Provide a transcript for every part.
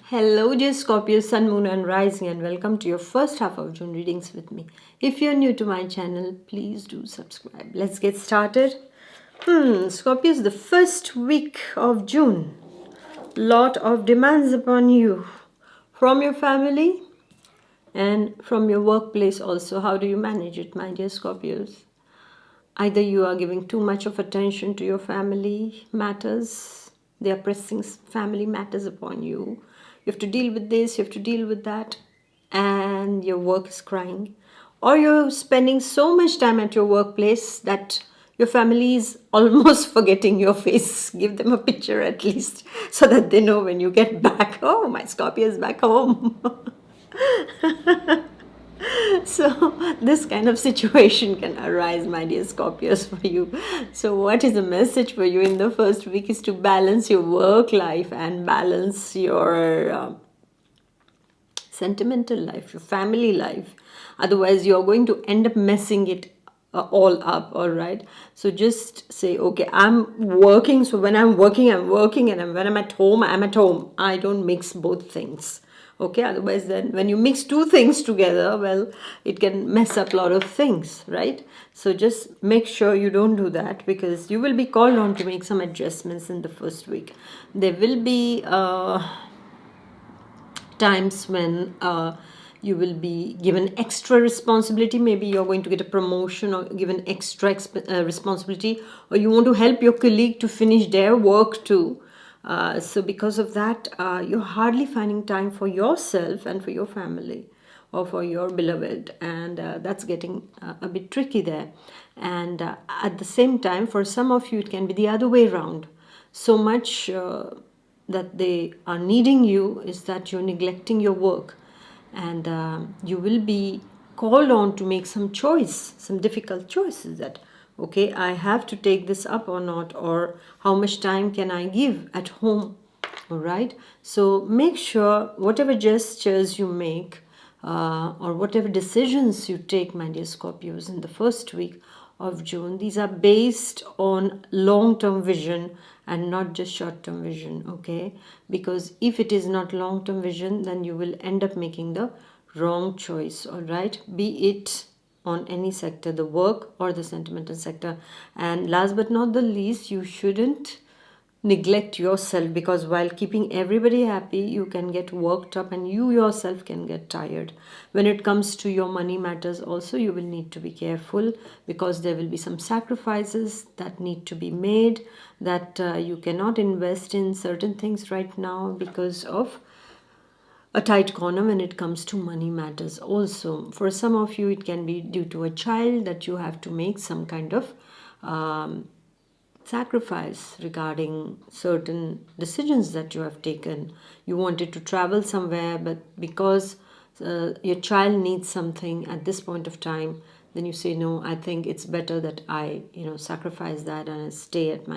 Hello, dear Scorpio, Sun, Moon, and Rising, and welcome to your first half of June readings with me. If you're new to my channel, please do subscribe. Let's get started. Scorpio, is the first week of June. Lot of demands upon you from your family and from your workplace also. How do you manage it, my dear Scorpios? Either you are giving too much of attention to your family matters, they are pressing family matters upon you. You have to deal with this, you have to deal with that, and your work is crying. Or you're spending so much time at your workplace that your family is almost forgetting your face. Give them a picture at least so that they know when you get back. Oh, my Scorpio is back home. So this kind of situation can arise, my dear Scorpios, for you. So what is the message for you in the first week is to balance your work life and balance your sentimental life, your family life. Otherwise, you're going to end up messing it all up. All right. So just say, okay, I'm working. So when I'm working, I'm working, and when I'm at home, I'm at home. I don't mix both things. Okay, otherwise then when you mix two things together, well, it can mess up a lot of things, right? So just make sure you don't do that, because you will be called on to make some adjustments in the first week. There will be times when you will be given extra responsibility. Maybe you're going to get a promotion or given extra responsibility, or you want to help your colleague to finish their work too. So because of that, you're hardly finding time for yourself and for your family or for your beloved, and that's getting a bit tricky there. And at the same time, for some of you, it can be the other way around. So much that they are needing you is that you're neglecting your work, and you will be called on to make some choice, some difficult choices, that okay, I have to take this up or not, or how much time can I give at home. All right, so make sure whatever gestures you make or whatever decisions you take, my dear Scorpios, in the first week of June, these are based on long-term vision and not just short-term vision, okay? Because if it is not long-term vision, then you will end up making the wrong choice, all right? Be it on any sector, the work or the sentimental sector. And last but not the least, you shouldn't neglect yourself, because while keeping everybody happy, you can get worked up and you yourself can get tired. When it comes to your money matters also, you will need to be careful, because there will be some sacrifices that need to be made, that you cannot invest in certain things right now because of a tight corner when it comes to money matters also. For some of you, it can be due to a child that you have to make some kind of sacrifice regarding certain decisions that you have taken. You wanted to travel somewhere, but because your child needs something at this point of time, then you say, no, I think it's better that I sacrifice that and I stay at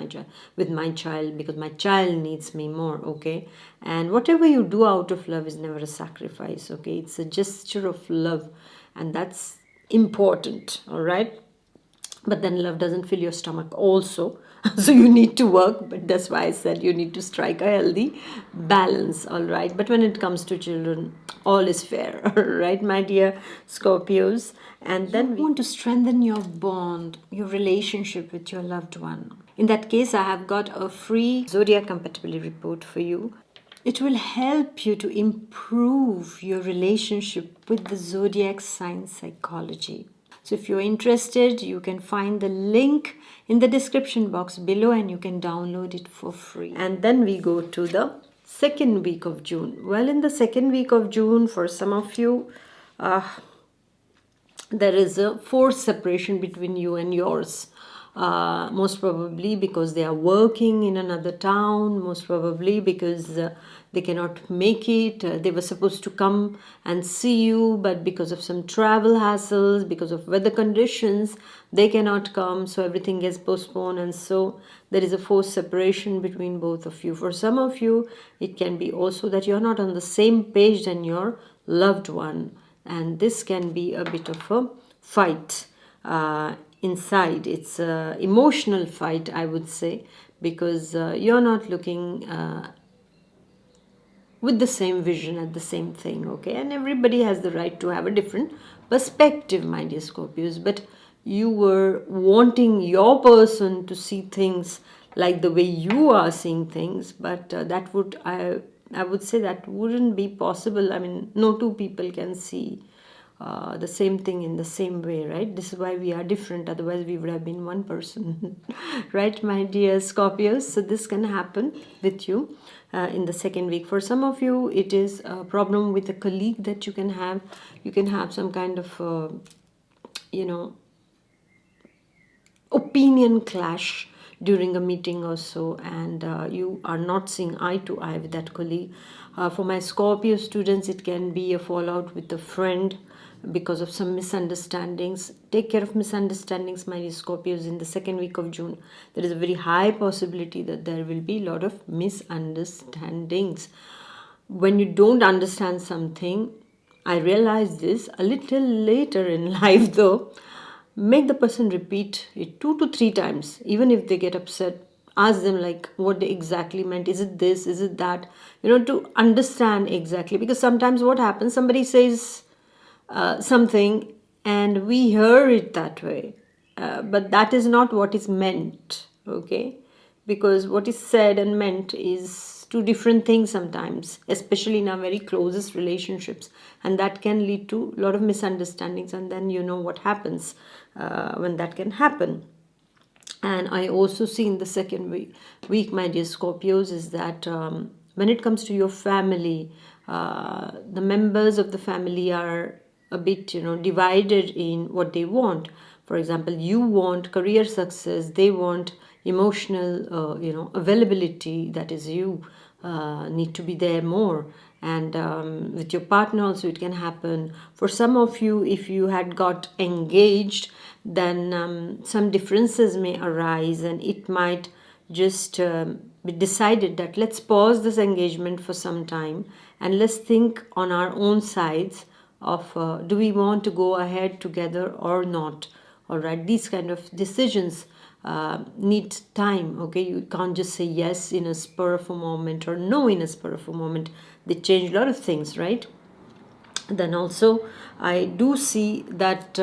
with my child, because my child needs me more. Okay, and whatever you do out of love is never a sacrifice. Okay, it's a gesture of love, and that's important. All right, but then love doesn't fill your stomach also. So you need to work, but that's why I said you need to strike a healthy balance. All right, but when it comes to children, all is fair. All right, my dear Scorpios. And then we want to strengthen your bond, your relationship with your loved one. In that case, I have got a free Zodiac compatibility report for you. It will help you to improve your relationship with the Zodiac sign psychology. So if you're interested, you can find the link in the description box below and you can download it for free. And then we go to the second week of June. Well, in the second week of June, for some of you, there is a forced separation between you and yours. Most probably because they are working in another town, most probably because they cannot make it. They were supposed to come and see you, but because of some travel hassles, because of weather conditions, they cannot come, so everything gets postponed, and so there is a forced separation between both of you. For some of you, it can be also that you're not on the same page than your loved one, and this can be a bit of a fight inside. It's an emotional fight, I would say, because you're not looking with the same vision at the same thing, okay? And everybody has the right to have a different perspective, my dear Scorpios, but you were wanting your person to see things like the way you are seeing things, but that would, I would say that wouldn't be possible. I mean, no two people can see the same thing in the same way, right? This is why we are different, otherwise we would have been one person. Right, my dear Scorpios? So this can happen with you in the second week. For some of you, it is a problem with a colleague that you can have. You can have some kind of you know, opinion clash during a meeting or so, and you are not seeing eye to eye with that colleague. For my Scorpio students, it can be a fallout with a friend because of some misunderstandings. Take care of misunderstandings, my dear Scorpios, in the second week of June. There is a very high possibility that there will be a lot of misunderstandings. When you don't understand something, I realized this a little later in life though, make the person repeat it 2 to 3 times, even if they get upset. Ask them like what they exactly meant. Is it this, is it that, to understand exactly. Because sometimes what happens, somebody says something and we hear it that way, but that is not what is meant, okay? Because what is said and meant is two different things sometimes, especially in our very closest relationships, and that can lead to a lot of misunderstandings. And then you know what happens when that can happen. And I also see in the second week, my dear Scorpios, is that when it comes to your family, the members of the family are a bit, divided in what they want. For example, you want career success, they want emotional, availability. That is, you need to be there more. And with your partner also, it can happen. For some of you, if you had got engaged, then some differences may arise, and it might just be decided that let's pause this engagement for some time and let's think on our own sides of do we want to go ahead together or not. All right, these kind of decisions need time, okay? You can't just say yes in a spur of a moment or no in a spur of a moment. They change a lot of things, right? Then also I do see that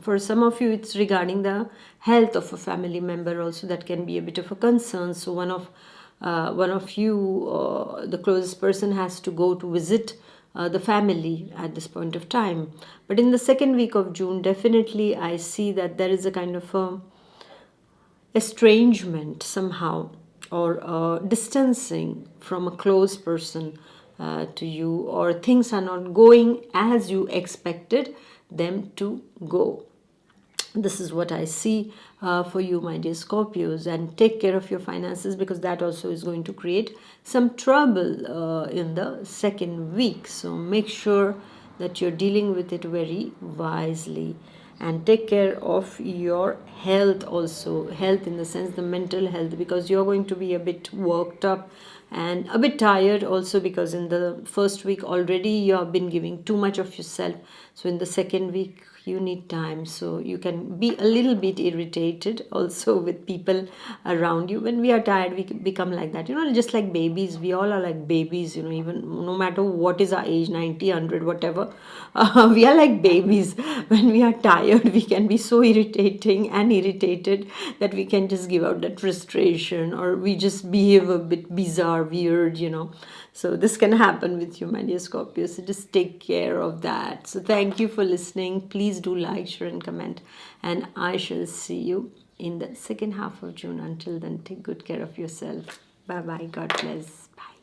for some of you it's regarding the health of a family member also, that can be a bit of a concern. So one of you, the closest person, has to go to visit the family at this point of time. But in the second week of June, definitely I see that there is a kind of estrangement somehow, or distancing from a close person to you, or things are not going as you expected them to go. This is what I see for you, my dear Scorpios. And take care of your finances, because that also is going to create some trouble in the second week. So make sure that you're dealing with it very wisely. And take care of your health also. Health in the sense the mental health, because you're going to be a bit worked up and a bit tired also, because in the first week already you have been giving too much of yourself. So in the second week you need time, so you can be a little bit irritated also with people around you. When we are tired, we become like that, just like babies. We all are like babies, even no matter what is our age, 90, 100, whatever. We are like babies. When we are tired, we can be so irritating and irritated that we can just give out that frustration, or we just behave a bit bizarre, weird. So this can happen with you, my dear Scorpio. So just take care of that. So thank you for listening. Please do like, share, and comment. And I shall see you in the second half of June. Until then, take good care of yourself. Bye-bye. God bless. Bye.